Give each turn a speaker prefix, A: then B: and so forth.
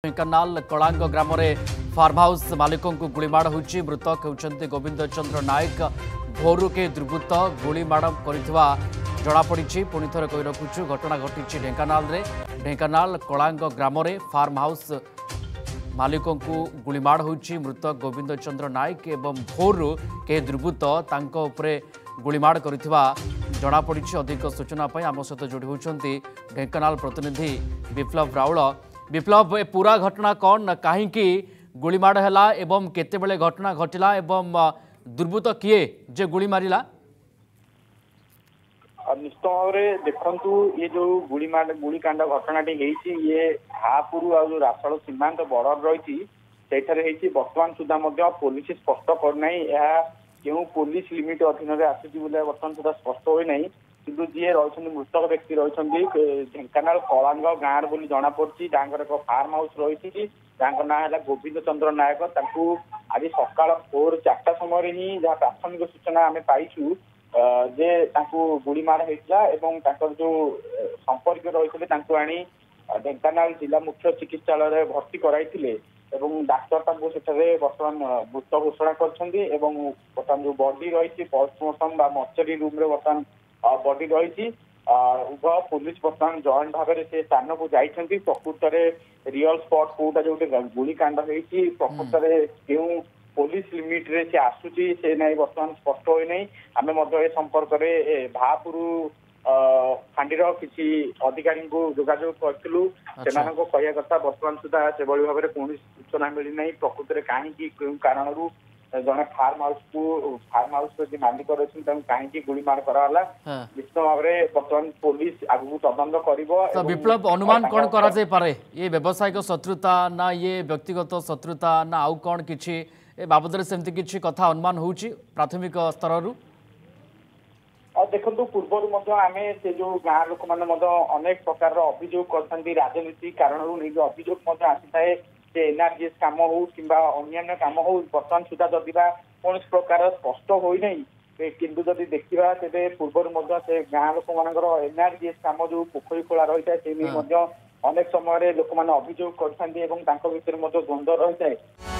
A: ढेंकानाल कलांग ग्राम farm house मालिकों को गुलीमाड़ होती मृतक होती गोविंद चंद्र नायक भोरु के दुर्बृत्त गुलीमाड़ जनापड़ी पुणी थर कही रखुचु घटना घटी ढेंकानाल कलांग ग्राम फार्म हाउस मालिकों को गुलीमाड़ होती मृतक गोविंद चंद्र नायक एवं भोरु के दुर्बृत्त गुलीमाड़ जनापड़ी अधिक सूचना आम सहित जोड़ी होती ढेंकानाल प्रतिनिधि विप्लव राउल। विप्लव ए पूरा घटना कौन कहीं गुलीमाड़ है एवं केतेबेले घटना घटला एवं दुर्बृत्त किए जे गुली मारिला?
B: निश्चित भाव में देखु ये जो गुलिकांड घटनाटी ये हापुर आ रासड़ सीमांत बॉर्डर रही बर्तमान सुधा पुलिस स्पष्ट करना क्यों पुलिस लिमिट अधीन आसूची बर्तमान सुधा स्पष्ट होना कि जी रही मृतक व्यक्ति रही ढेंकानाल कलांग गाँव बोली जना पड़ी जहाँ एक फार्म हाउस रही जहाँ ना है गोविंद चंद्र नायक आज सकाल 4 समय ही जहाँ प्राथमिक सूचना आम पाइछू जे गुलीमाड़ होता जो संपर्क रही आनी ढेंकानाल जिला मुख्य चिकित्सालय भर्ती कराई डाक्तर सेठारे बर्तमान मृत घोषणा कर जो बॉडी रही पोस्टमार्टम मर्चरी रूम बर्तमान बॉडी रही उभय पुलिस बर्तमान जॉइंट भाव में से स्थान को जाइछंती प्रकृत में रियल स्पॉट कोटा जो गुलिकांड होती प्रकृत में क्यों पुलिस लिमिट रे से आसूची से नहीं बर्तमान स्पष्ट होई आम संपर्क में भापुर फांडीर किसी अधिकारी को जोगाजोग करूँ कहया कथा बर्तमान सुधा से भाव में कौन सूचना मिली ना प्रकृत में कहीं कारण जड़े फार्म हाउस मालिक रही कहीं गुलीमाड़ कराला निश्चित भाव में बर्तमान पुलिस आगू तदंत कर।
A: विप्लव अनुमान कौन करे पारे ये व्यावसायिक शत्रुता ना ये व्यक्तिगत शत्रुता ना आउ कौन किसी बाबद सेमती किसी कथा अनुमान होची प्राथमिक स्तर रु?
B: देखो पूर्वर आम से जो गाँव लोक मैंने अनेक प्रकार अभियोग कर राजनीति कारण अभियोग आसी थाए एनआरजीएस कम हो कि अन्य कम हो बर्तमान सुधा जदि कौन प्रकार स्पष्ट होना किंतु जदि देखा तेज पूर्वर से गाँव लोक मान एनआरजीएस कम जो पोखरी खोला रही है अनेक समय लोक मैंने अभियोग कर द्वंद्व रही है।